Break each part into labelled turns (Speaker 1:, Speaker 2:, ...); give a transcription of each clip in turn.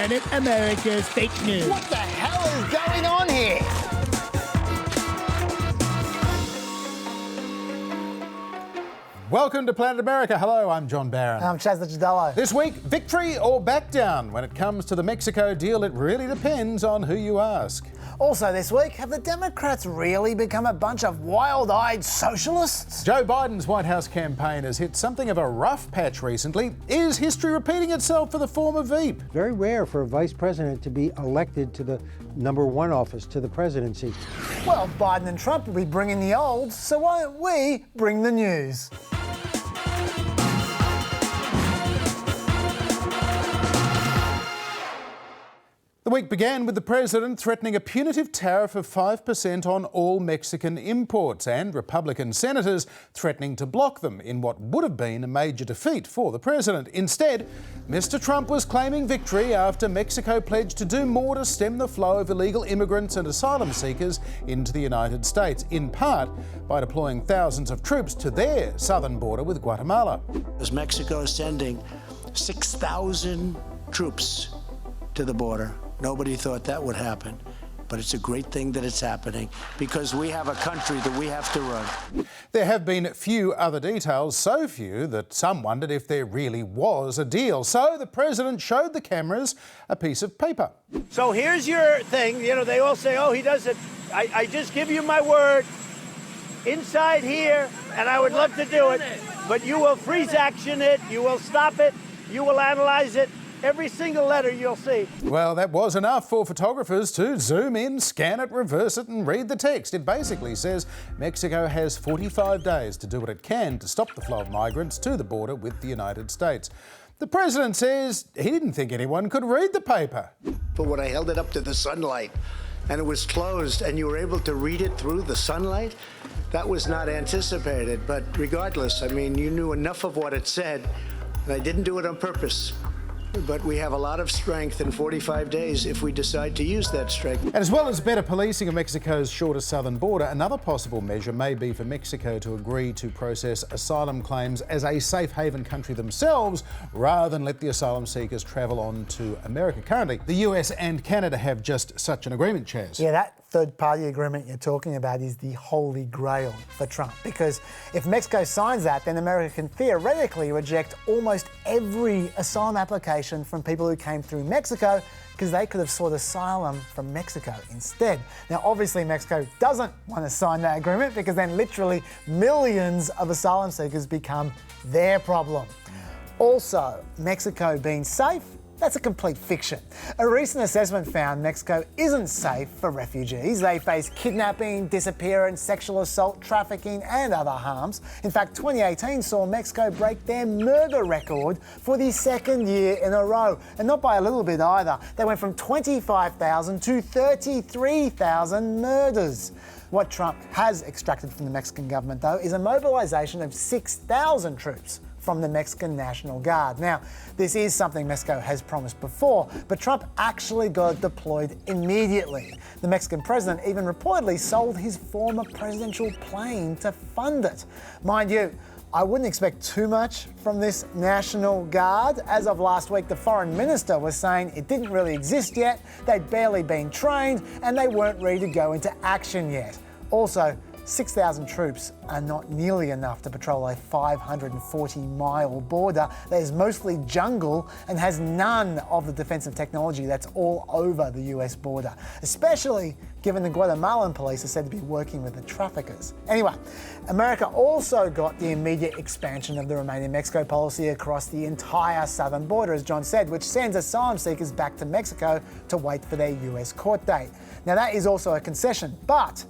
Speaker 1: Planet America's fake news.
Speaker 2: What the hell is going on here?
Speaker 3: Welcome to Planet America. Hello, I'm John Barron.
Speaker 2: I'm Chaz Gidello.
Speaker 3: This week, victory or back down? When it comes to the Mexico deal, it really depends on who you ask.
Speaker 2: Also this week, have the Democrats really become a bunch of wild-eyed socialists?
Speaker 3: Joe Biden's White House campaign has hit something of a rough patch recently. Is history repeating itself for the former Veep?
Speaker 4: Very rare for a vice president to be elected to the #1 office, to the presidency.
Speaker 2: Well, Biden and Trump will be bringing the old, so why don't we bring the news?
Speaker 3: The week began with the president threatening a punitive tariff of 5% on all Mexican imports and Republican senators threatening to block them in what would have been a major defeat for the president. Instead, Mr. Trump was claiming victory after Mexico pledged to do more to stem the flow of illegal immigrants and asylum seekers into the United States, in part by deploying thousands of troops to their southern border with Guatemala.
Speaker 5: As Mexico is sending 6,000 troops to the border. Nobody thought that would happen, but it's a great thing that it's happening because we have a country that we have to run.
Speaker 3: There have been few other details, so few that some wondered if there really was a deal. So the president showed the cameras a piece of paper.
Speaker 6: So here's your thing. You know, they all say, oh, he does it. I just give you my word inside here, and I would love to do it, but you will freeze action it, you will stop it, you will analyze it. Every single letter you'll see.
Speaker 3: Well, that was enough for photographers to zoom in, scan it, reverse it and read the text. It basically says Mexico has 45 days to do what it can to stop the flow of migrants to the border with the United States. The president says he didn't think anyone could read the paper.
Speaker 5: But when I held it up to the sunlight and it was closed and you were able to read it through the sunlight, that was not anticipated. But regardless, I mean, you knew enough of what it said, and I didn't do it on purpose. But we have a lot of strength in 45 days if we decide to use that strength.
Speaker 3: And as well as better policing of Mexico's shortest southern border, another possible measure may be for Mexico to agree to process asylum claims as a safe haven country themselves, rather than let the asylum seekers travel on to America. Currently, the US and Canada have just such an agreement, Chaz.
Speaker 2: Yeah, that third-party agreement you're talking about is the holy grail for Trump, because if Mexico signs that, then America can theoretically reject almost every asylum application from people who came through Mexico, because they could have sought asylum from Mexico instead. Now, obviously, Mexico doesn't want to sign that agreement, because then literally millions of asylum seekers become their problem. Also, Mexico being safe, that's a complete fiction. A recent assessment found Mexico isn't safe for refugees. They face kidnapping, disappearance, sexual assault, trafficking and other harms. In fact, 2018 saw Mexico break their murder record for the second year in a row. And not by a little bit either. They went from 25,000 to 33,000 murders. What Trump has extracted from the Mexican government, though, is a mobilisation of 6,000 troops from the Mexican National Guard. Now, this is something Mexico has promised before, but Trump actually got it deployed immediately. The Mexican president even reportedly sold his former presidential plane to fund it. Mind you, I wouldn't expect too much from this National Guard. As of last week, the foreign minister was saying it didn't really exist yet, they'd barely been trained, and they weren't ready to go into action yet. Also, 6,000 troops are not nearly enough to patrol a 540-mile border that is mostly jungle and has none of the defensive technology that's all over the US border, especially given the Guatemalan police are said to be working with the traffickers. Anyway, America also got the immediate expansion of the Remain in Mexico policy across the entire southern border, as John said, which sends asylum seekers back to Mexico to wait for their US court date. Now, that is also a concession, but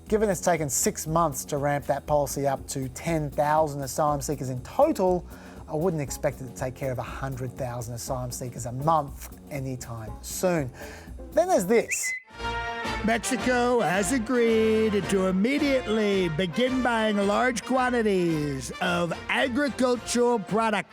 Speaker 2: given it's taken 6 months to ramp that policy up to 10,000 asylum seekers in total, I wouldn't expect it to take care of 100,000 asylum seekers a month anytime soon. Then there's this.
Speaker 1: Mexico has agreed to immediately begin buying large quantities of agricultural product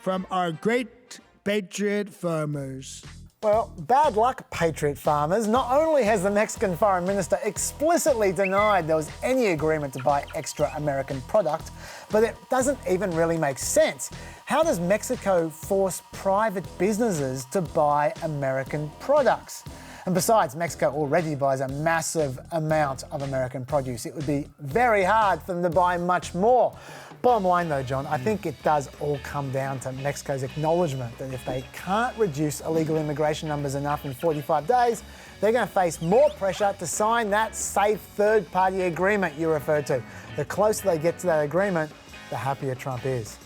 Speaker 1: from our great patriot farmers.
Speaker 2: Well, bad luck, Patriot farmers. Not only has the Mexican foreign minister explicitly denied there was any agreement to buy extra American product, but it doesn't even really make sense. How does Mexico force private businesses to buy American products? And besides, Mexico already buys a massive amount of American produce. It would be very hard for them to buy much more. Bottom line though, John, I think it does all come down to Mexico's acknowledgement that if they can't reduce illegal immigration numbers enough in 45 days, they're going to face more pressure to sign that safe third-party agreement you referred to. The closer they get to that agreement, the happier Trump is.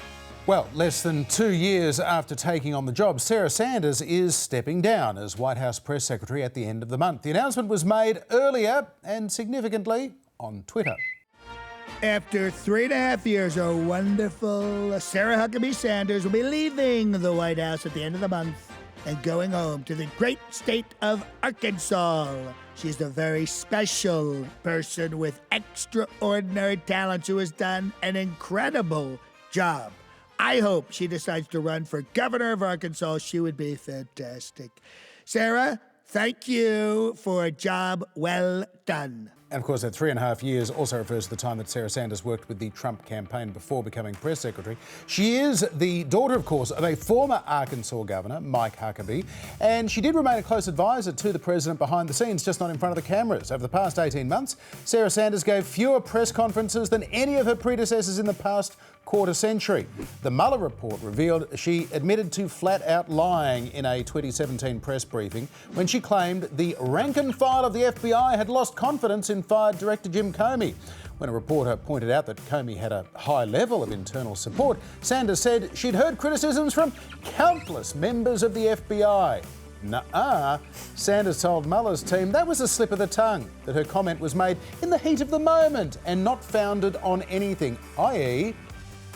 Speaker 3: Well, less than 2 years after taking on the job, Sarah Sanders is stepping down as White House press secretary at the end of the month. The announcement was made earlier and significantly on Twitter.
Speaker 1: After 3.5 years, our wonderful Sarah Huckabee Sanders will be leaving the White House at the end of the month and going home to the great state of Arkansas. She's a very special person with extraordinary talents who has done an incredible job. I hope she decides to run for governor of Arkansas. She would be fantastic. Sarah, thank you for a job well done.
Speaker 3: And of course, that 3.5 years also refers to the time that Sarah Sanders worked with the Trump campaign before becoming press secretary. She is the daughter, of course, of a former Arkansas governor, Mike Huckabee, and she did remain a close advisor to the president behind the scenes, just not in front of the cameras. Over the past 18 months, Sarah Sanders gave fewer press conferences than any of her predecessors in the past quarter century. The Mueller report revealed she admitted to flat-out lying in a 2017 press briefing when she claimed the rank and file of the FBI had lost confidence in fired Director Jim Comey. When a reporter pointed out that Comey had a high level of internal support, Sanders said she'd heard criticisms from countless members of the FBI. Nuh-uh. Sanders told Mueller's team that was a slip of the tongue, that her comment was made in the heat of the moment and not founded on anything, i.e.,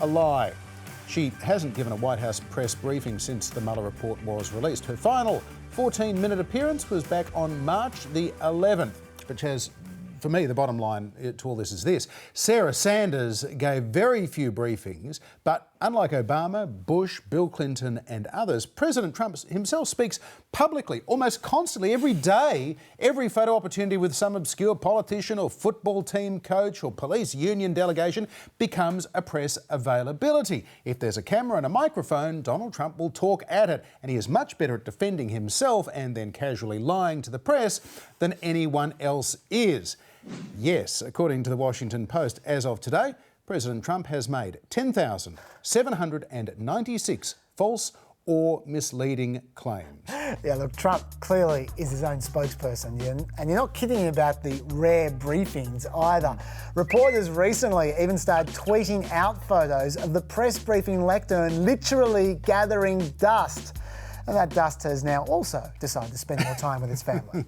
Speaker 3: a lie. She hasn't given a White House press briefing since the Mueller report was released. Her final 14-minute appearance was back on March the 11th, which has, for me, the bottom line to all this is this. Sarah Sanders gave very few briefings, but unlike Obama, Bush, Bill Clinton and others, President Trump himself speaks publicly, almost constantly, every day, every photo opportunity with some obscure politician or football team coach or police union delegation becomes a press availability. If there's a camera and a microphone, Donald Trump will talk at it, and he is much better at defending himself and then casually lying to the press than anyone else is. Yes, according to the Washington Post, as of today, President Trump has made 10,796 false or misleading claims.
Speaker 2: Yeah, look, Trump clearly is his own spokesperson, and you're not kidding about the rare briefings either. Reporters recently even started tweeting out photos of the press briefing lectern literally gathering dust. And that dust has now also decided to spend more time with his family.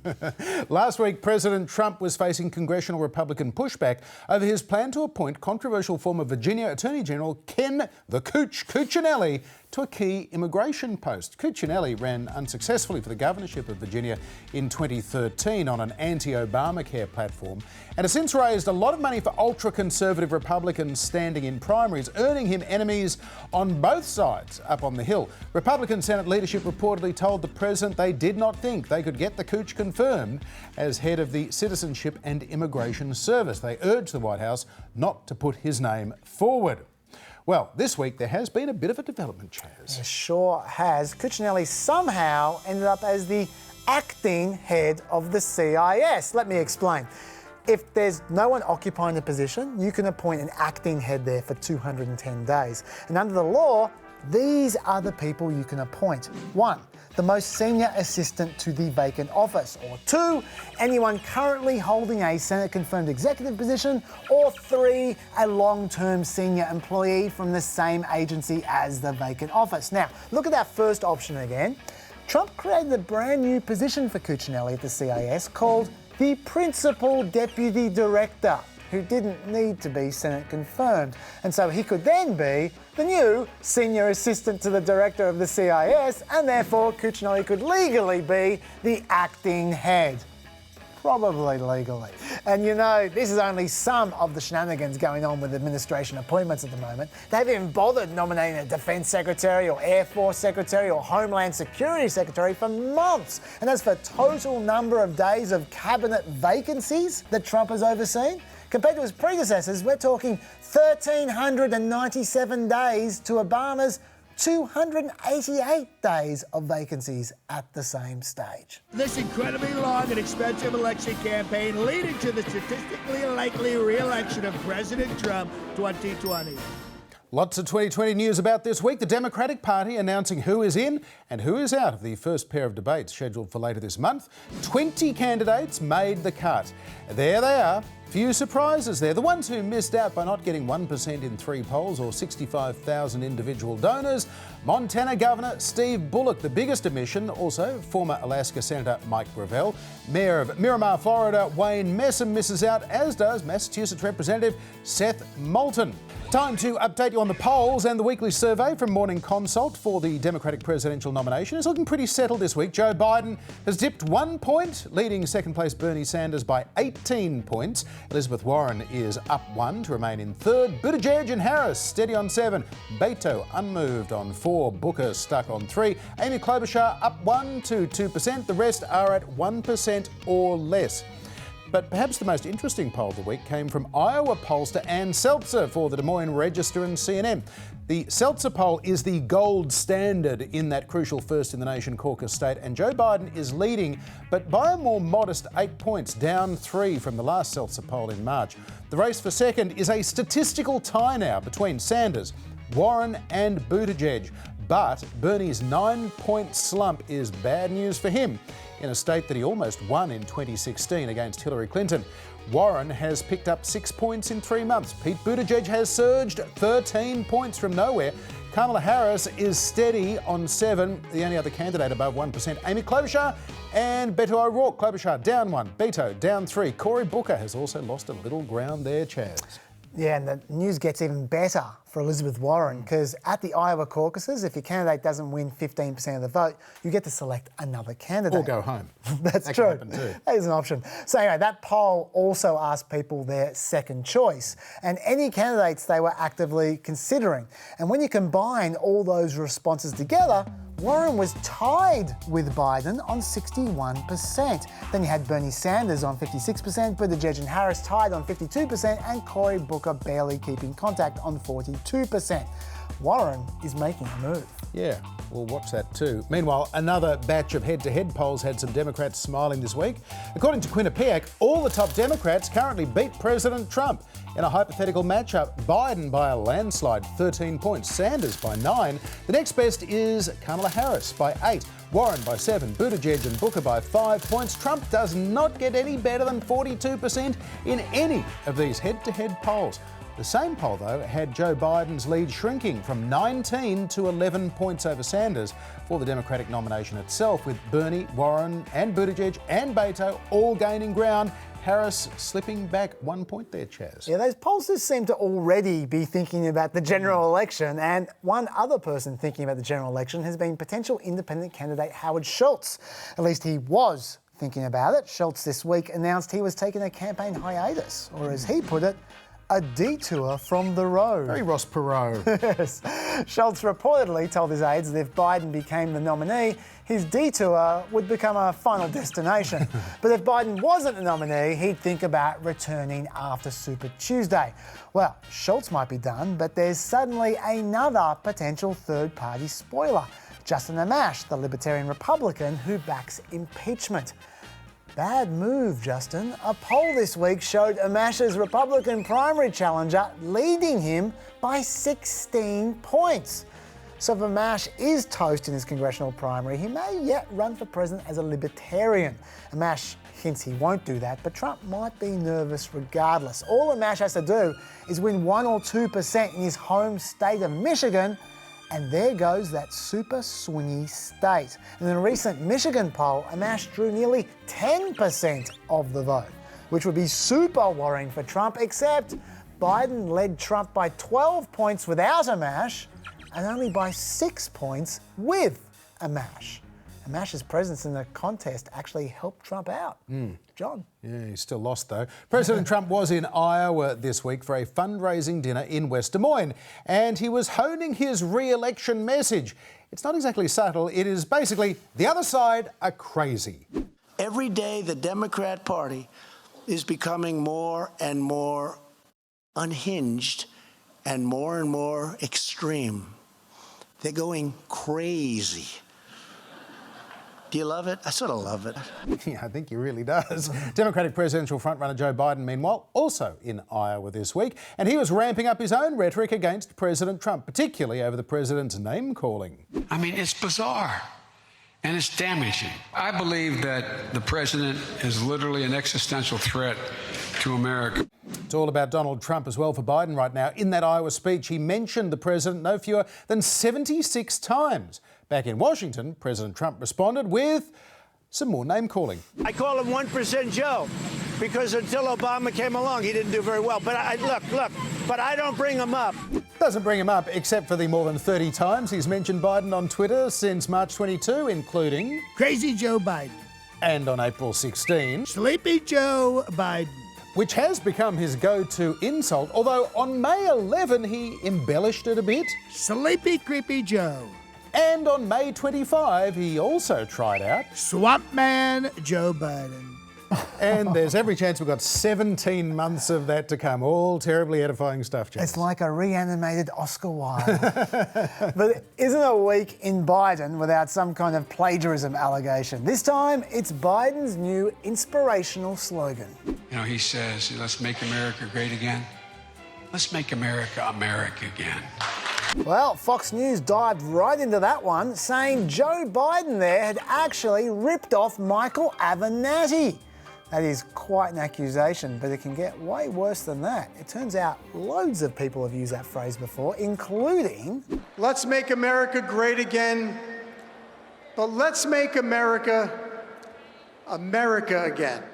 Speaker 3: Last week, President Trump was facing congressional Republican pushback over his plan to appoint controversial former Virginia Attorney General Ken the Cooch Cuccinelli to a key immigration post. Cuccinelli ran unsuccessfully for the governorship of Virginia in 2013 on an anti-Obamacare platform and has since raised a lot of money for ultra-conservative Republicans standing in primaries, earning him enemies on both sides up on the Hill. Republican Senate leadership reportedly told the president they did not think they could get the Cooch confirmed as head of the Citizenship and Immigration Service. They urged the White House not to put his name forward. Well, this week there has been a bit of a development, Chaz.
Speaker 2: It sure has. Cuccinelli somehow ended up as the acting head of the CIS. Let me explain. If there's no one occupying the position, you can appoint an acting head there for 210 days. And under the law, these are the people you can appoint. 1, the most senior assistant to the vacant office. Or 2, anyone currently holding a Senate-confirmed executive position. Or 3, a long-term senior employee from the same agency as the vacant office. Now, look at that first option again. Trump created a brand new position for Cuccinelli at the CIS called the Principal Deputy Director, who didn't need to be Senate confirmed. And so he could then be the new senior assistant to the director of the CIS, and therefore Cuccinelli could legally be the acting head. probably legally. And you know, this is only some of the shenanigans going on with administration appointments at the moment. They haven't even bothered nominating a Defence Secretary or Air Force Secretary or Homeland Security Secretary for months. And as for total number of days of cabinet vacancies that Trump has overseen, compared to his predecessors, we're talking 1,397 days to Obama's 288 days of vacancies at the same stage.
Speaker 1: This incredibly long and expensive election campaign leading to the statistically likely re-election of President Trump 2020.
Speaker 3: Lots of 2020 news about this week. The Democratic Party announcing who is in and who is out of the first pair of debates scheduled for later this month. 20 candidates made the cut. There they are. Few surprises there. The ones who missed out by not getting 1% in 3 polls or 65,000 individual donors. Montana Governor Steve Bullock, the biggest omission. Also, former Alaska Senator Mike Gravel. Mayor of Miramar, Florida, Wayne Messam misses out, as does Massachusetts Representative Seth Moulton. Time to update you on the polls, and the weekly survey from Morning Consult for the Democratic presidential nomination is looking pretty settled this week. Joe Biden has dipped 1 point, leading second place Bernie Sanders by 18 points. Elizabeth Warren is up 1 to remain in third. Buttigieg and Harris steady on 7. Beto unmoved on 4. Booker stuck on 3. Amy Klobuchar up 1 to 2%. The rest are at 1% or less. But perhaps the most interesting poll of the week came from Iowa pollster Ann Seltzer for the Des Moines Register and CNN. The Seltzer poll is the gold standard in that crucial first-in-the-nation caucus state, and Joe Biden is leading, but by a more modest 8 points, down 3 from the last Seltzer poll in March. The race for second is a statistical tie now between Sanders, Warren and Buttigieg. But Bernie's 9-point slump is bad news for him in a state that he almost won in 2016 against Hillary Clinton. Warren has picked up 6 points in 3 months. Pete Buttigieg has surged 13 points from nowhere. Kamala Harris is steady on 7, the only other candidate above 1%. Amy Klobuchar and Beto O'Rourke. Klobuchar down 1, Beto down 3. Cory Booker has also lost a little ground there, Chaz.
Speaker 2: Yeah, and the news gets even better for Elizabeth Warren, because at the Iowa caucuses, if your candidate doesn't win 15% of the vote, you get to select another candidate.
Speaker 3: Or go home.
Speaker 2: That's
Speaker 3: that
Speaker 2: true.
Speaker 3: Can happen too.
Speaker 2: That is an option. So anyway, that poll also asked people their second choice and any candidates they were actively considering. And when you combine all those responses together, Warren was tied with Biden on 61%. Then you had Bernie Sanders on 56%, Buttigieg and Harris tied on 52%, and Cory Booker barely keeping contact on 42%. Warren is making a move.
Speaker 3: Yeah, we'll watch that too. Meanwhile, another batch of head-to-head polls had some Democrats smiling this week. According to Quinnipiac, all the top Democrats currently beat President Trump. In a hypothetical matchup, Biden by a landslide, 13 points. Sanders by 9. The next best is Kamala Harris by 8. Warren by 7. Buttigieg and Booker by 5 points. Trump does not get any better than 42% in any of these head-to-head polls. The same poll, though, had Joe Biden's lead shrinking from 19 to 11 points over Sanders for the Democratic nomination itself, with Bernie, Warren and Buttigieg and Beto all gaining ground. Harris slipping back 1 point there, Chaz.
Speaker 2: Yeah, those pollsters seem to already be thinking about the general election, and one other person thinking about the general election has been potential independent candidate Howard Schultz. At least he was thinking about it. Schultz this week announced he was taking a campaign hiatus, or as he put it, a detour from the road.
Speaker 3: Very Ross Perot.
Speaker 2: Yes. Schultz reportedly told his aides that if Biden became the nominee, his detour would become a final destination. But if Biden wasn't the nominee, he'd think about returning after Super Tuesday. Well, Schultz might be done, but there's suddenly another potential third-party spoiler. Justin Amash, the Libertarian Republican who backs impeachment. Bad move, Justin. A poll this week showed Amash's Republican primary challenger leading him by 16 points. So if Amash is toast in his congressional primary, he may yet run for president as a Libertarian. Amash hints he won't do that, but Trump might be nervous regardless. All Amash has to do is win 1 or 2% in his home state of Michigan, and there goes that super swingy state. And in a recent Michigan poll, Amash drew nearly 10% of the vote, which would be super worrying for Trump, except Biden led Trump by 12 points without Amash and only by 6 points with Amash. Mash's presence in the contest actually helped Trump out. John?
Speaker 3: Yeah, he still lost though. President Trump was in Iowa this week for a fundraising dinner in West Des Moines, and he was honing his re-election message. It's not exactly subtle, it is basically the other side are crazy.
Speaker 5: Every day, the Democrat Party is becoming more and more unhinged and more extreme. They're going crazy. Do you love it? I sort of love it.
Speaker 3: Yeah, I think he really does. Democratic presidential frontrunner Joe Biden, meanwhile, also in Iowa this week, and he was ramping up his own rhetoric against President Trump, particularly over the president's name-calling.
Speaker 7: I mean, it's bizarre. And it's damaging. I believe that the president is literally an existential threat to America.
Speaker 3: It's all about Donald Trump as well for Biden right now. In that Iowa speech, he mentioned the president no fewer than 76 times. Back in Washington, President Trump responded with some more name-calling.
Speaker 6: I call him 1% Joe because until Obama came along, he didn't do very well. But but I don't bring him up.
Speaker 3: Doesn't bring him up except for the more than 30 times he's mentioned Biden on Twitter since March 22, including
Speaker 1: Crazy Joe Biden.
Speaker 3: and on April 16,
Speaker 1: Sleepy Joe Biden.
Speaker 3: which has become his go-to insult, although on May 11 he embellished it a bit.
Speaker 1: Sleepy Creepy Joe.
Speaker 3: And on May 25 he also tried out.
Speaker 1: Swamp Man Joe Biden.
Speaker 3: And there's every chance we've got 17 months of that to come. All terribly edifying stuff, James.
Speaker 2: It's like a reanimated Oscar Wilde. But isn't a week in Biden without some kind of plagiarism allegation? This time, it's Biden's new inspirational slogan.
Speaker 7: You know, he says, let's make America great again. Let's make America America again.
Speaker 2: Well, Fox News dived right into that one, saying Joe Biden there had actually ripped off Michael Avenatti. That is quite an accusation, but it can get way worse than that. It turns out loads of people have used that phrase before, including...
Speaker 8: Let's make America great again, but let's make America America again.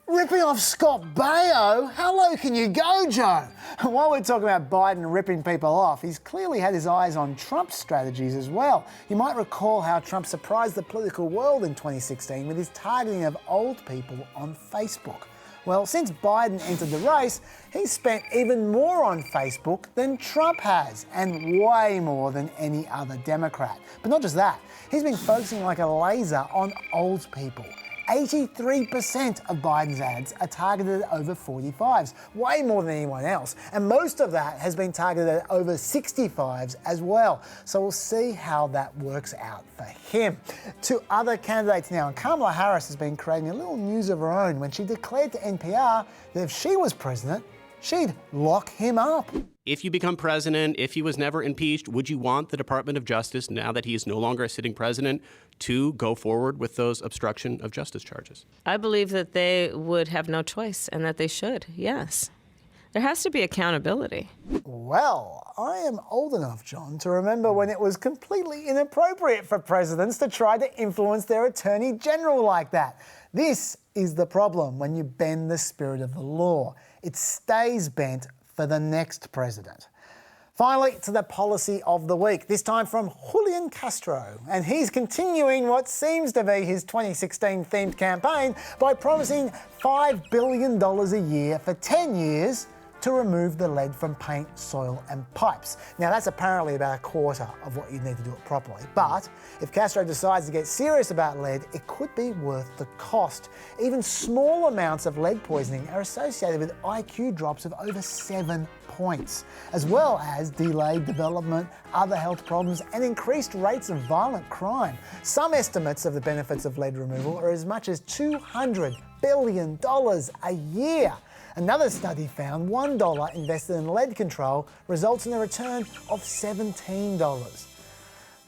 Speaker 2: Ripping off Scott Baio? How low can you go, Joe? While we're talking about Biden ripping people off, he's clearly had his eyes on Trump's strategies as well. You might recall how Trump surprised the political world in 2016 with his targeting of old people on Facebook. Well, since Biden entered the race, he's spent even more on Facebook than Trump has, and way more than any other Democrat. But not just that, he's been focusing like a laser on old people. 83% of Biden's ads are targeted at over 45s, way more than anyone else. And most of that has been targeted at over 65s as well. So we'll see how that works out for him. To other candidates now, and Kamala Harris has been creating a little news of her own when she declared to NPR that if she was president, she'd lock him up.
Speaker 9: If you become president, if he was never impeached, would you want the Department of Justice, now that he is no longer a sitting president, to go forward with those obstruction of justice charges?
Speaker 10: I believe that they would have no choice and that they should, yes. There has to be accountability.
Speaker 2: Well, I am old enough, John, to remember when it was completely inappropriate for presidents to try to influence their attorney general like that. This is the problem when you bend the spirit of the law. It stays bent for the next president. Finally, to the policy of the week, this time from Julian Castro. And he's continuing what seems to be his 2016-themed campaign by promising $5 billion a year for 10 years to remove the lead from paint, soil and pipes. Now that's apparently about a quarter of what you need to do it properly. But if Castro decides to get serious about lead, it could be worth the cost. Even small amounts of lead poisoning are associated with IQ drops of over 7 points, as well as delayed development, other health problems and increased rates of violent crime. Some estimates of the benefits of lead removal are as much as $200 billion a year. Another study found $1 invested in lead control results in a return of $17.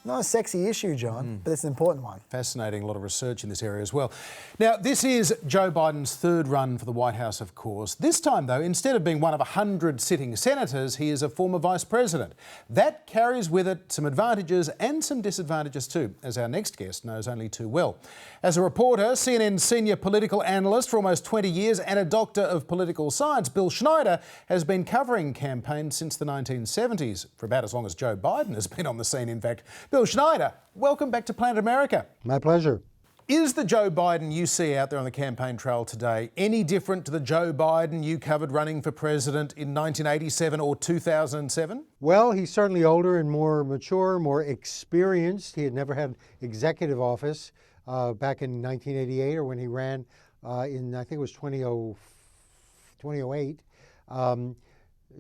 Speaker 2: Not a sexy issue, John, but it's an important one.
Speaker 3: Fascinating, a lot of research in this area as well. Now, this is Joe Biden's third run for the White House, of course. This time, though, instead of being one of 100 sitting senators, he is a former vice president. That carries with it some advantages and some disadvantages too, as our next guest knows only too well. As a reporter, CNN senior political analyst for almost 20 years and a doctor of political science, Bill Schneider has been covering campaigns since the 1970s, for about as long as Joe Biden has been on the scene, in fact. Bill Schneider, welcome back to Planet America.
Speaker 4: My pleasure.
Speaker 3: Is the Joe Biden you see out there on the campaign trail today any different to the Joe Biden you covered running for president in 1987 or 2007?
Speaker 4: Well, he's certainly older and more mature, more experienced. He had never had executive office back in 1988 or when he ran in, I think it was 2008.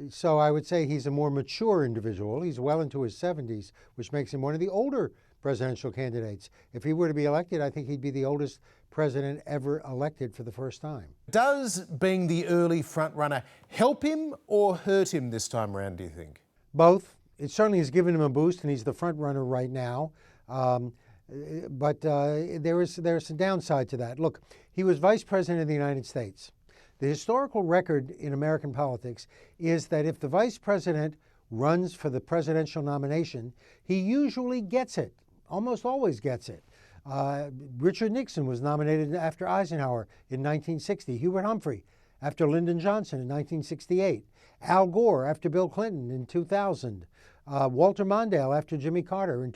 Speaker 4: So I would say he's a more mature individual. He's well into his 70s, which makes him one of the older presidential candidates. If he were to be elected, I think he'd be the oldest president ever elected for the first time.
Speaker 3: Does being the early front runner help him or hurt him this time around, do you think?
Speaker 4: Both. It certainly has given him a boost, and he's the front runner right now. But there's a downside to that. Look, he was vice president of the United States. The historical record in American politics is that if the vice president runs for the presidential nomination, he usually gets it, almost always gets it. Richard Nixon was nominated after Eisenhower in 1960, Hubert Humphrey after Lyndon Johnson in 1968, Al Gore after Bill Clinton in 2000, Walter Mondale after Jimmy Carter in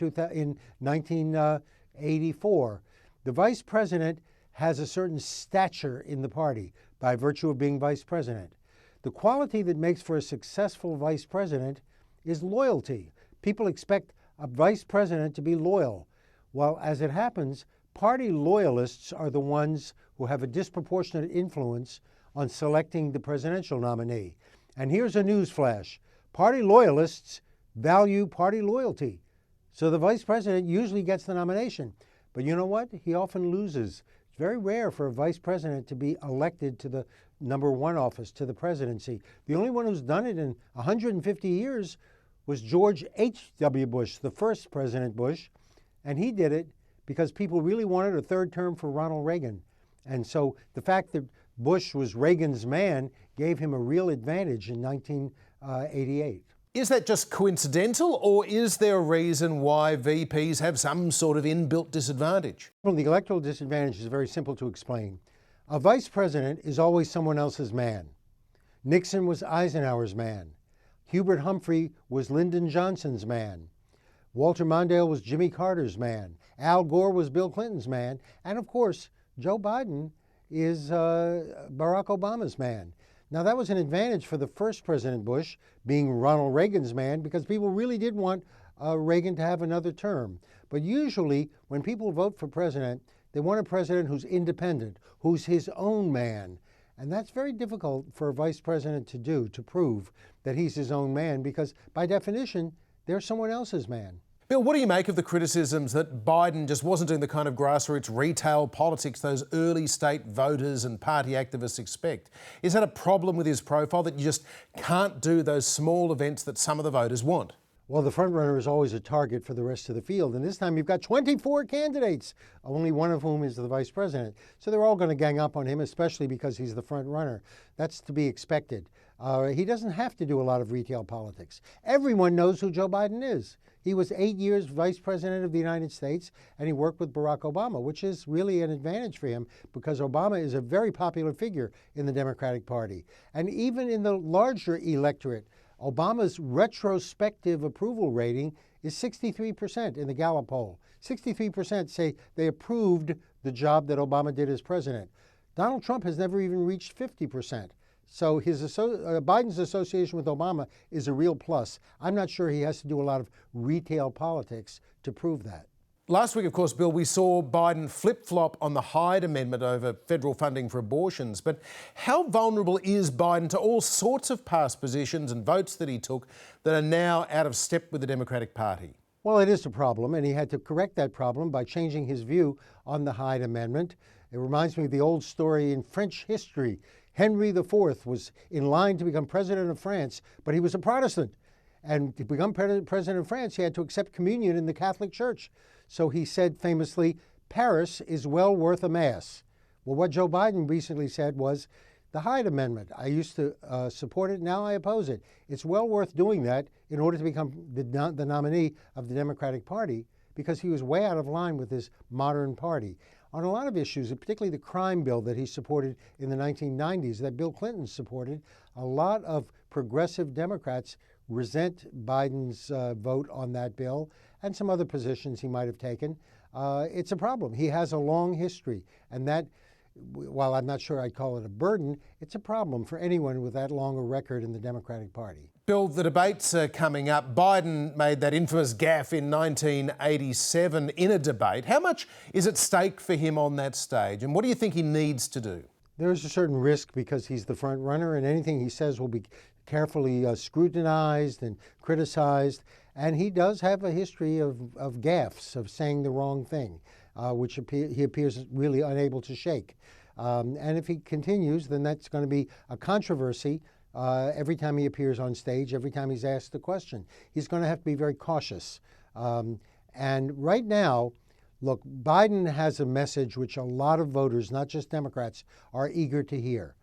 Speaker 4: 1984. The vice president has a certain stature in the party by virtue of being vice president. The quality that makes for a successful vice president is loyalty. People expect a vice president to be loyal. Well, as it happens, party loyalists are the ones who have a disproportionate influence on selecting the presidential nominee. And here's a news flash. Party loyalists value party loyalty. So the vice president usually gets the nomination. But you know what? He often loses. It's very rare for a vice president to be elected to the #1 office, to the presidency. The only one who's done it in 150 years was George H.W. Bush, the first President Bush, and he did it because people really wanted a third term for Ronald Reagan. And so the fact that Bush was Reagan's man gave him a real advantage in 1988.
Speaker 3: Is that just coincidental, or is there a reason why VPs have some sort of inbuilt disadvantage?
Speaker 4: Well, the electoral disadvantage is very simple to explain. A vice president is always someone else's man. Nixon was Eisenhower's man. Hubert Humphrey was Lyndon Johnson's man. Walter Mondale was Jimmy Carter's man. Al Gore was Bill Clinton's man. And of course, Joe Biden is Barack Obama's man. Now, that was an advantage for the first President Bush, being Ronald Reagan's man, because people really did want Reagan to have another term. But usually, when people vote for president, they want a president who's independent, who's his own man. And that's very difficult for a vice president to do, to prove that he's his own man, because by definition, they're someone else's man.
Speaker 3: Bill, what do you make of the criticisms that Biden just wasn't doing the kind of grassroots retail politics those early state voters and party activists expect? Is that a problem with his profile, that you just can't do those small events that some of the voters want?
Speaker 4: Well, the front runner is always a target for the rest of the field. And this time you've got 24 candidates, only one of whom is the vice president. So they're all going to gang up on him, especially because he's the front runner. That's to be expected. He doesn't have to do a lot of retail politics. Everyone knows who Joe Biden is. He was 8 years vice president of the United States, and he worked with Barack Obama, which is really an advantage for him because Obama is a very popular figure in the Democratic Party. And even in the larger electorate, Obama's retrospective approval rating is 63% in the Gallup poll. 63% say they approved the job that Obama did as president. Donald Trump has never even reached 50%. So Biden's association with Obama is a real plus. I'm not sure he has to do a lot of retail politics to prove that.
Speaker 3: Last week, of course, Bill, we saw Biden flip-flop on the Hyde Amendment over federal funding for abortions. But how vulnerable is Biden to all sorts of past positions and votes that he took that are now out of step with the Democratic Party?
Speaker 4: Well, it is a problem, and he had to correct that problem by changing his view on the Hyde Amendment. It reminds me of the old story in French history. Henry IV was in line to become president of France, but he was a Protestant. And to become president of France, he had to accept communion in the Catholic Church. So he said famously, Paris is well worth a mass. Well, what Joe Biden recently said was, the Hyde Amendment, I used to support it, now I oppose it. It's well worth doing that in order to become the nominee of the Democratic Party, because he was way out of line with his modern party. On a lot of issues, particularly the crime bill that he supported in the 1990s, that Bill Clinton supported, a lot of progressive Democrats resent Biden's vote on that bill, and some other positions he might have taken, it's a problem. He has a long history, and that, while I'm not sure I'd call it a burden, it's a problem for anyone with that long a record in the Democratic Party.
Speaker 3: Bill, the debates are coming up. Biden made that infamous gaffe in 1987 in a debate. How much is at stake for him on that stage, and what do you think he needs to do?
Speaker 4: There's a certain risk because he's the front runner, and anything he says will be carefully scrutinized and criticized. And he does have a history of gaffes, of saying the wrong thing, which he appears really unable to shake. And if he continues, then that's going to be a controversy every time he appears on stage, every time he's asked a question. He's going to have to be very cautious. And right now, look, Biden has a message which a lot of voters, not just Democrats, are eager to hear.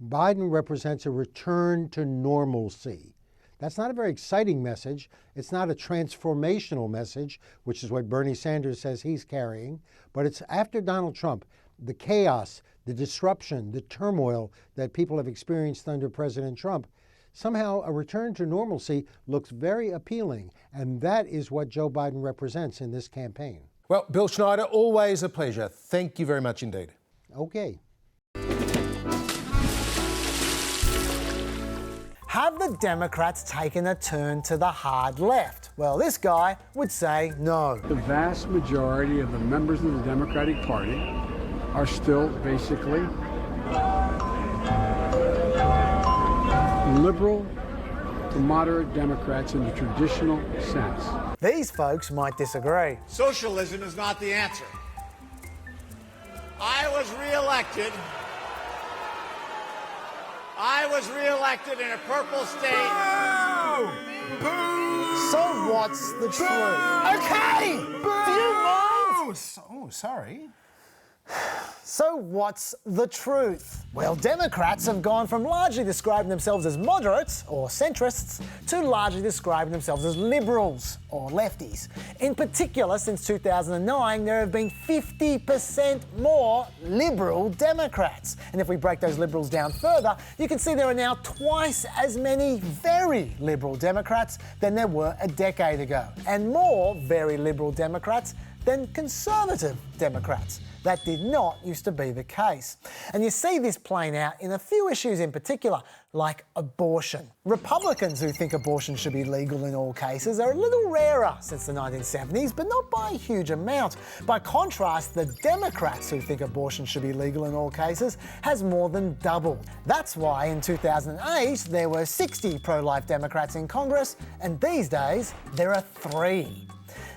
Speaker 4: Biden represents a return to normalcy. That's not a very exciting message. It's not a transformational message, which is what Bernie Sanders says he's carrying. But it's after Donald Trump, the chaos, the disruption, the turmoil that people have experienced under President Trump, somehow a return to normalcy looks very appealing. And that is what Joe Biden represents in this campaign.
Speaker 3: Well, Bill Schneider, always a pleasure. Thank you very much indeed.
Speaker 4: Okay.
Speaker 2: Have the Democrats taken a turn to the hard left? Well, this guy would say no.
Speaker 11: The vast majority of the members of the Democratic Party are still basically liberal to moderate Democrats in the traditional sense.
Speaker 2: These folks might disagree.
Speaker 6: Socialism is not the answer. I was reelected in a purple state.
Speaker 2: So what's the truth? Okay! Do you mind?
Speaker 3: Oh, sorry.
Speaker 2: So what's the truth? Well, Democrats have gone from largely describing themselves as moderates, or centrists, to largely describing themselves as liberals, or lefties. In particular, since 2009, there have been 50% more liberal Democrats. And if we break those liberals down further, you can see there are now twice as many very liberal Democrats than there were a decade ago, and more very liberal Democrats than conservative Democrats. That did not used to be the case. And you see this playing out in a few issues in particular, like abortion. Republicans who think abortion should be legal in all cases are a little rarer since the 1970s, but not by a huge amount. By contrast, the Democrats who think abortion should be legal in all cases has more than doubled. That's why in 2008 there were 60 pro-life Democrats in Congress, and these days there are 3.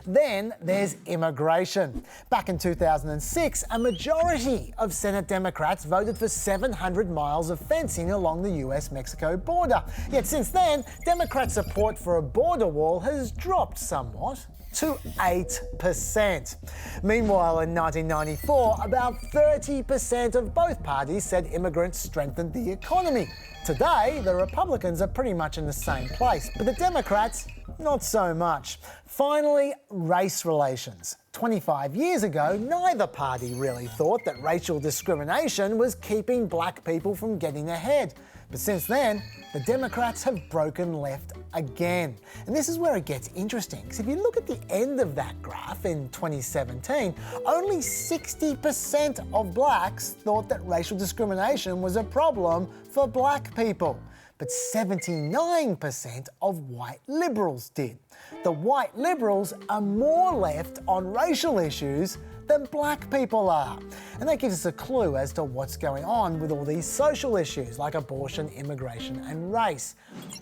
Speaker 2: Then there's immigration. Back in 2006, a majority of Senate Democrats voted for 700 miles of fencing along the US-Mexico border. Yet since then, Democrat support for a border wall has dropped somewhat to 8%. Meanwhile, in 1994, about 30% of both parties said immigrants strengthened the economy. Today, the Republicans are pretty much in the same place, but the Democrats, not so much. Finally, race relations. 25 years ago, neither party really thought that racial discrimination was keeping black people from getting ahead. But since then, the Democrats have broken left again. And this is where it gets interesting, because if you look at the end of that graph in 2017, only 60% of blacks thought that racial discrimination was a problem for black people. But 79% of white liberals did. The white liberals are more left on racial issues than black people are. And that gives us a clue as to what's going on with all these social issues like abortion, immigration and race.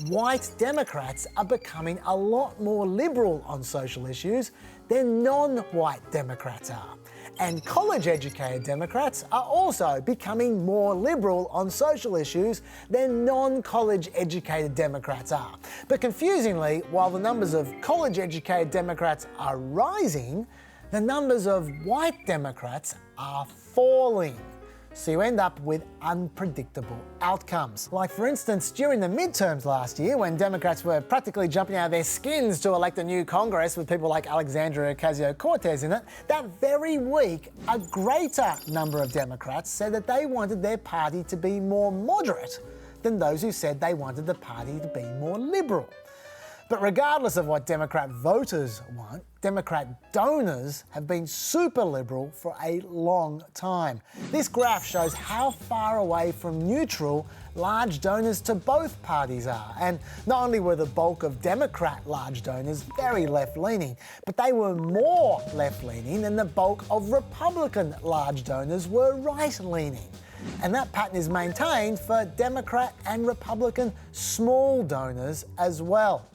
Speaker 2: White Democrats are becoming a lot more liberal on social issues than non-white Democrats are. And college-educated Democrats are also becoming more liberal on social issues than non-college-educated Democrats are. But confusingly, while the numbers of college-educated Democrats are rising, the numbers of white Democrats are falling. So you end up with unpredictable outcomes. Like, for instance, during the midterms last year, when Democrats were practically jumping out of their skins to elect a new Congress with people like Alexandria Ocasio-Cortez in it, that very week, a greater number of Democrats said that they wanted their party to be more moderate than those who said they wanted the party to be more liberal. But regardless of what Democrat voters want, Democrat donors have been super liberal for a long time. This graph shows how far away from neutral large donors to both parties are. And not only were the bulk of Democrat large donors very left-leaning, but they were more left-leaning than the bulk of Republican large donors were right-leaning. And that pattern is maintained for Democrat and Republican small donors as well.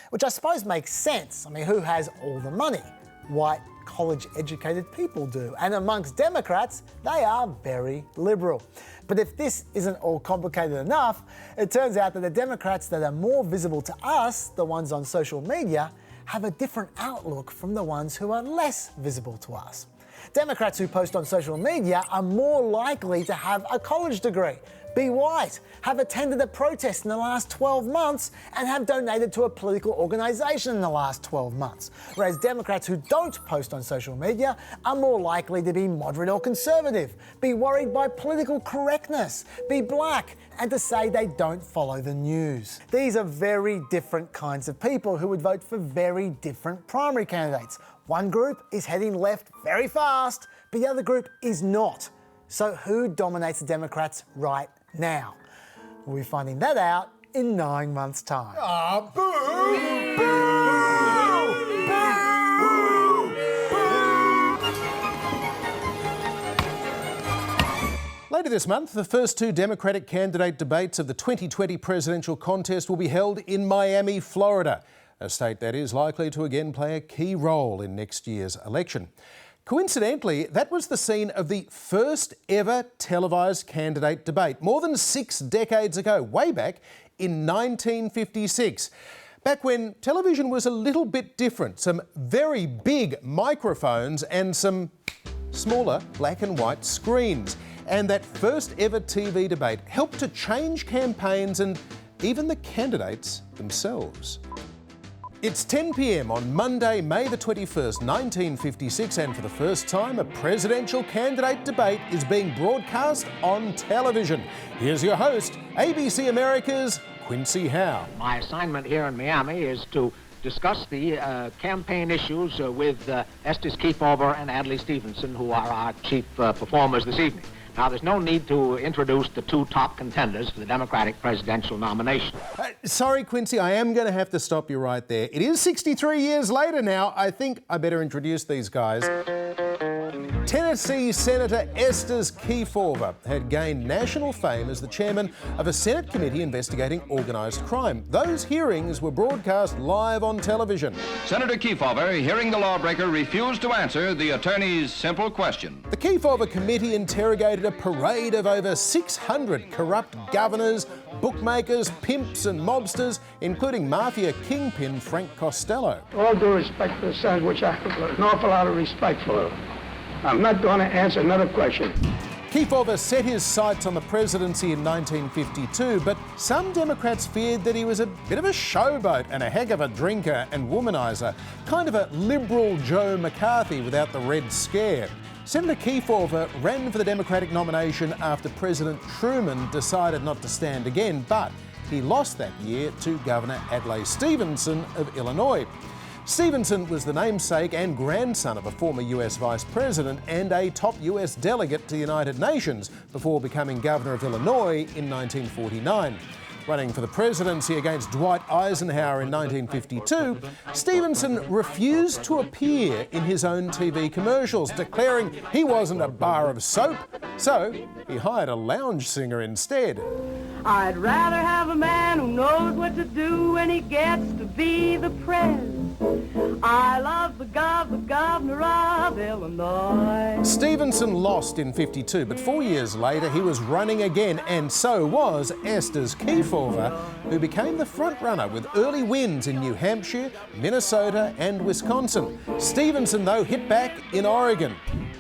Speaker 2: Which I suppose makes sense. I mean, who has all the money? White, college-educated people do. And amongst Democrats, they are very liberal. But if this isn't all complicated enough, it turns out that the Democrats that are more visible to us, the ones on social media, have a different outlook from the ones who are less visible to us. Democrats who post on social media are more likely to have a college degree, be white, have attended a protest in the last 12 months, and have donated to a political organisation in the last 12 months. Whereas Democrats who don't post on social media are more likely to be moderate or conservative, be worried by political correctness, be black, and to say they don't follow the news. These are very different kinds of people who would vote for very different primary candidates. One group is heading left very fast, but the other group is not. So who dominates the Democrats right now? We'll be finding that out in 9 months' time.
Speaker 3: Later this month, the first two Democratic candidate debates of the 2020 presidential contest will be held in Miami, Florida, a state that is likely to again play a key role in next year's election. Coincidentally, that was the scene of the first ever televised candidate debate, more than 6 decades ago, way back in 1956. Back when television was a little bit different, some very big microphones and some smaller black and white screens. And that first ever TV debate helped to change campaigns and even the candidates themselves. It's 10 p.m. on Monday, May the 21st, 1956, and for the first time, a presidential candidate debate is being broadcast on television. Here's your host, ABC America's Quincy Howe.
Speaker 12: My assignment here in Miami is to discuss the campaign issues with Estes Kefauver and Adlai Stevenson, who are our chief performers this evening. Now, there's no need to introduce the two top contenders for the Democratic presidential nomination.
Speaker 3: Sorry, Quincy, I am going to have to stop you right there. It is 63 years later now. I think I better introduce these guys. Tennessee Senator Estes Kefauver had gained national fame as the chairman of a Senate committee investigating organised crime. Those hearings were broadcast live on television.
Speaker 13: Senator Kefauver, hearing the lawbreaker, refused to answer the attorney's simple question.
Speaker 3: The Kefauver committee interrogated a parade of over 600 corrupt governors, bookmakers, pimps and mobsters, including mafia kingpin Frank Costello.
Speaker 14: All due respect for the Senate, which I have an awful lot of respect for, I'm not going to answer another question.
Speaker 3: Kefauver set his sights on the presidency in 1952, but some Democrats feared that he was a bit of a showboat and a heck of a drinker and womanizer, kind of a liberal Joe McCarthy without the Red Scare. Senator Kefauver ran for the Democratic nomination after President Truman decided not to stand again, but he lost that year to Governor Adlai Stevenson of Illinois. Stevenson was the namesake and grandson of a former US Vice President and a top US delegate to the United Nations before becoming Governor of Illinois in 1949. Running for the presidency against Dwight Eisenhower in 1952, Stevenson refused to appear in his own TV commercials, declaring he wasn't a bar of soap, so he hired a lounge singer instead.
Speaker 15: I'd rather have a man who knows what to do when he gets to be the president. I love the governor of Illinois.
Speaker 3: Stevenson lost in 52, but 4 years later he was running again, and so was Estes Kefauver, who became the front-runner with early wins in New Hampshire, Minnesota and Wisconsin. Stevenson, though, hit back in Oregon.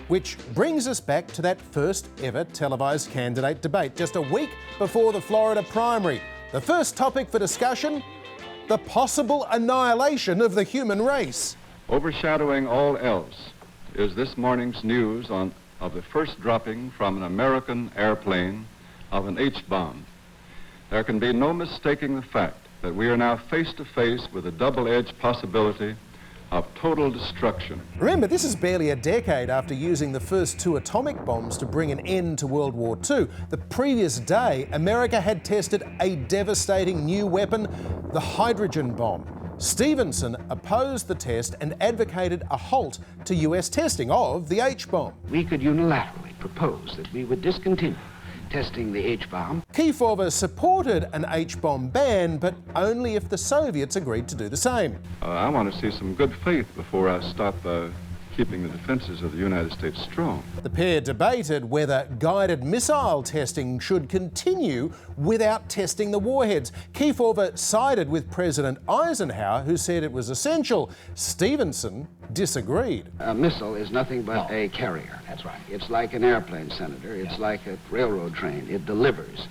Speaker 3: Which brings us back to that first ever televised candidate debate, just a week before the Florida primary. The first topic for discussion, the possible annihilation of the human race.
Speaker 16: Overshadowing all else is this morning's news of the first dropping from an American airplane of an H-bomb. There can be no mistaking the fact that we are now face to face with a double-edged possibility of total destruction.
Speaker 3: Remember, this is barely a decade after using the first 2 atomic bombs to bring an end to World War II. The previous day, America had tested a devastating new weapon, the hydrogen bomb. Stevenson opposed the test and advocated a halt to US testing of the H-bomb.
Speaker 17: We could unilaterally propose that we would discontinue testing the H-bomb.
Speaker 3: Kiefer supported an H-bomb ban, but only if the Soviets agreed to do the same.
Speaker 16: I want to see some good faith before I stop keeping the defenses of the United States strong.
Speaker 3: The pair debated whether guided missile testing should continue without testing the warheads. Kiefer sided with President Eisenhower, who said it was essential. Stevenson disagreed.
Speaker 17: A missile is nothing but a carrier. That's right. It's like an airplane, Senator. It's like a railroad train. It delivers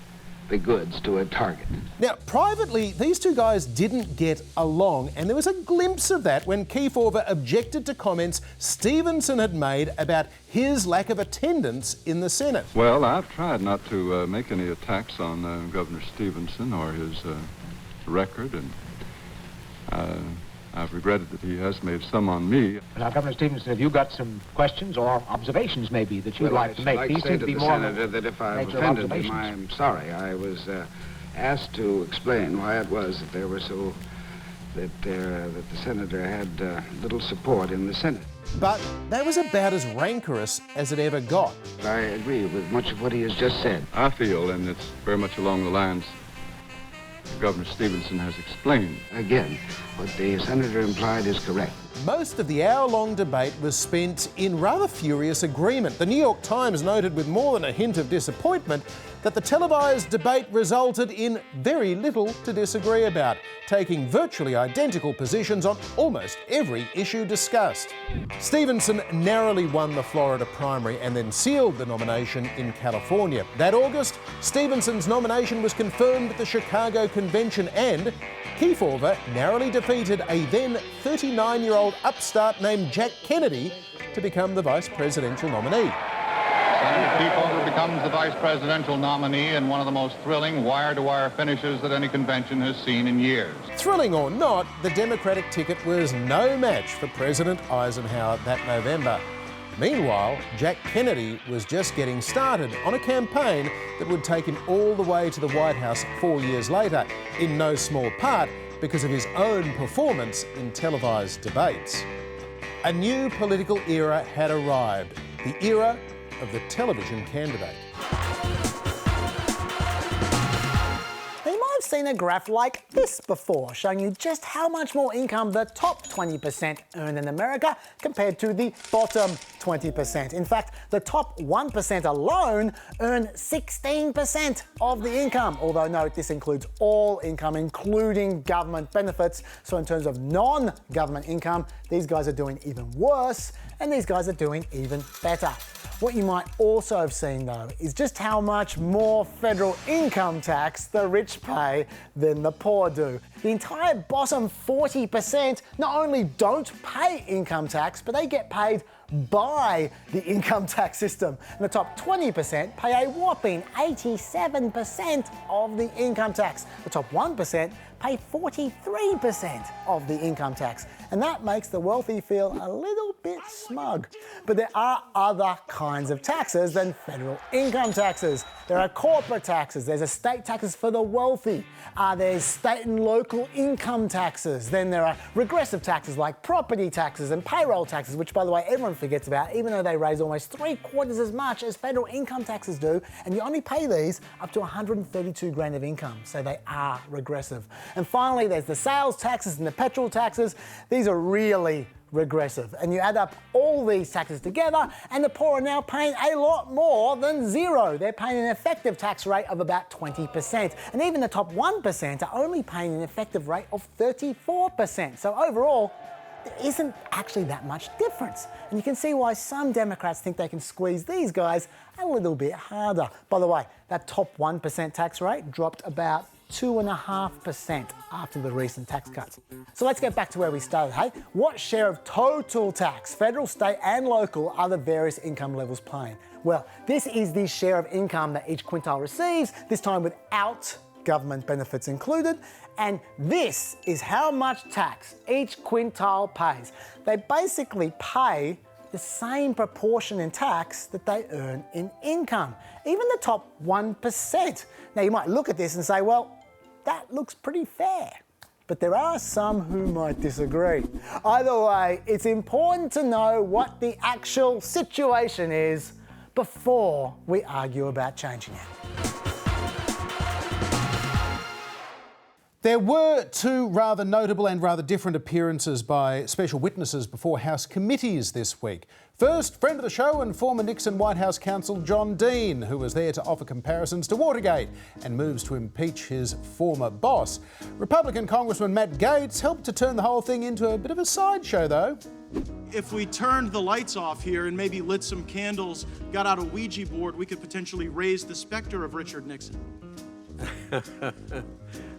Speaker 17: the goods to a target.
Speaker 3: Now, privately, these two guys didn't get along, and there was a glimpse of that when Kiefer objected to comments Stevenson had made about his lack of attendance in the Senate.
Speaker 16: Well, I've tried not to make any attacks on Governor Stevenson or his record, and I've regretted that he has made some on me.
Speaker 12: Now, Governor Stevenson, have you got some questions or observations, maybe, that you'd like to make?
Speaker 17: These seem to be more Senator, that if I've offended him, I'm sorry. I was asked to explain why it was that there were that the Senator had little support in the Senate.
Speaker 3: But that was about as rancorous as it ever got.
Speaker 17: I agree with much of what he has just said.
Speaker 16: I feel, and it's very much along the lines Governor Stevenson has explained.
Speaker 17: Again, what the Senator implied is correct.
Speaker 3: Most of the hour-long debate was spent in rather furious agreement. The New York Times noted with more than a hint of disappointment that the televised debate resulted in very little to disagree about, taking virtually identical positions on almost every issue discussed. Stevenson narrowly won the Florida primary and then sealed the nomination in California. That August, Stevenson's nomination was confirmed at the Chicago Convention, and Kiefer narrowly defeated a then 39-year-old upstart named Jack Kennedy to become the vice presidential nominee.
Speaker 18: Senator Kiefer becomes the vice presidential nominee in one of the most thrilling wire-to-wire finishes that any convention has seen in years.
Speaker 3: Thrilling or not, the Democratic ticket was no match for President Eisenhower that November. Meanwhile, Jack Kennedy was just getting started on a campaign that would take him all the way to the White House 4 years later, in no small part because of his own performance in televised debates. A new political era had arrived, the era of the television candidate.
Speaker 2: Now, you might have seen a graph like this before, showing you just how much more income the top 20% earn in America compared to the bottom 20%. In fact, the top 1% alone earn 16% of the income. Although note, this includes all income, including government benefits. So in terms of non-government income, these guys are doing even worse, and these guys are doing even better. What you might also have seen, though, is just how much more federal income tax the rich pay than the poor do. The entire bottom 40% not only don't pay income tax, but they get paid by the income tax system. And the top 20% pay a whopping 87% of the income tax. The top 1% pay 43% of the income tax. And that makes the wealthy feel a little bit smug. But there are other kinds of taxes than federal income taxes. There are corporate taxes, there's estate taxes for the wealthy, there's state and local income taxes, then there are regressive taxes like property taxes and payroll taxes, which by the way everyone forgets about, even though they raise almost 3/4 as much as federal income taxes do, and you only pay these up to 132 grand of income, so they are regressive. And finally, there's the sales taxes and the petrol taxes. These are really regressive, and you add up all these taxes together and the poor are now paying a lot more than zero. They're paying an effective tax rate of about 20%, and even the top 1% are only paying an effective rate of 34%. So overall, there isn't actually that much difference, and you can see why some Democrats think they can squeeze these guys a little bit harder. By the way, that top 1% tax rate dropped about 2.5% after the recent tax cuts. So let's get back to where we started, hey? What share of total tax, federal, state and local, are the various income levels paying? Well, this is the share of income that each quintile receives, this time without government benefits included, and this is how much tax each quintile pays. They basically pay the same proportion in tax that they earn in income, even the top 1%. Now you might look at this and say, well, that looks pretty fair. But there are some who might disagree. Either way, it's important to know what the actual situation is before we argue about changing it.
Speaker 3: There were two rather notable and rather different appearances by special witnesses before House committees this week. First, friend of the show and former Nixon White House counsel John Dean, who was there to offer comparisons to Watergate and moves to impeach his former boss. Republican Congressman Matt Gaetz helped to turn the whole thing into a bit of a sideshow, though.
Speaker 19: If we turned the lights off here and maybe lit some candles, got out a Ouija board, we could potentially raise the specter of Richard Nixon.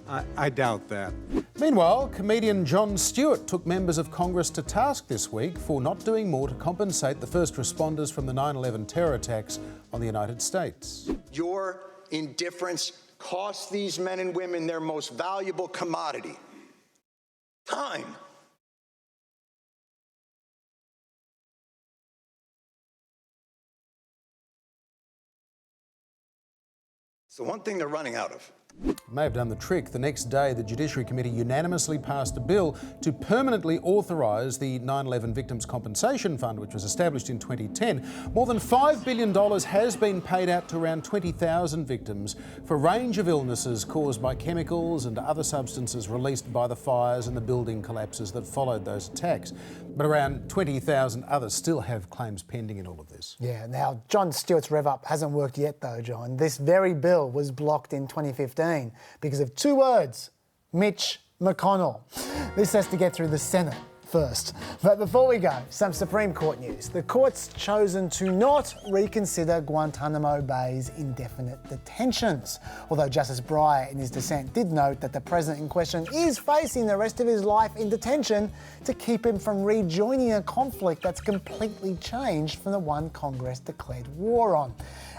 Speaker 20: I doubt that.
Speaker 3: Meanwhile, comedian Jon Stewart took members of Congress to task this week for not doing more to compensate the first responders from the 9/11 terror attacks on the United States.
Speaker 21: Your indifference costs these men and women their most valuable commodity, time. It's the one thing they're running out of.
Speaker 3: May have done the trick. The next day, the Judiciary Committee unanimously passed a bill to permanently authorise the 9/11 Victims Compensation Fund, which was established in 2010. More than $5 billion has been paid out to around 20,000 victims for a range of illnesses caused by chemicals and other substances released by the fires and the building collapses that followed those attacks. But around 20,000 others still have claims pending in all of this.
Speaker 2: Yeah, now Jon Stewart's rev-up hasn't worked yet though, John. This very bill was blocked in 2015 because of two words, Mitch McConnell. This has to get through the Senate first. But before we go, some Supreme Court news. The court's chosen to not reconsider Guantanamo Bay's indefinite detentions. Although Justice Breyer in his dissent did note that the president in question is facing the rest of his life in detention to keep him from rejoining a conflict that's completely changed from the one Congress declared war on.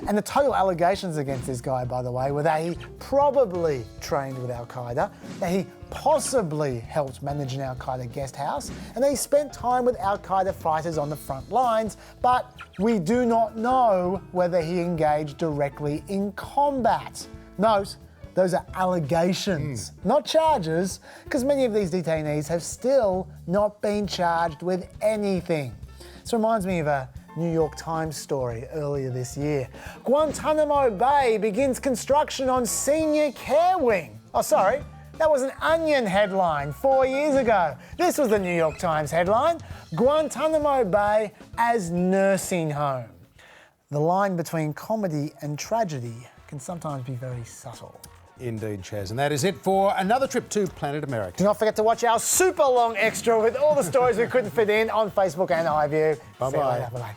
Speaker 2: And the total allegations against this guy, by the way, were that he probably trained with Al-Qaeda, that he possibly helped manage an Al-Qaeda guest house, and that he spent time with Al-Qaeda fighters on the front lines, but we do not know whether he engaged directly in combat. Note, those are allegations, not charges, because many of these detainees have still not been charged with anything. This reminds me of a New York Times story earlier this year. Guantanamo Bay begins construction on senior care wing. Oh, sorry, that was an Onion headline 4 years ago. This was the New York Times headline, Guantanamo Bay as nursing home. The line between comedy and tragedy can sometimes be very subtle.
Speaker 3: Indeed, Chaz. And that is it for another trip to Planet America.
Speaker 2: Do not forget to watch our super long extra with all the stories we couldn't fit in on Facebook and iView.
Speaker 3: Bye-bye.
Speaker 2: See you later. Bye-bye.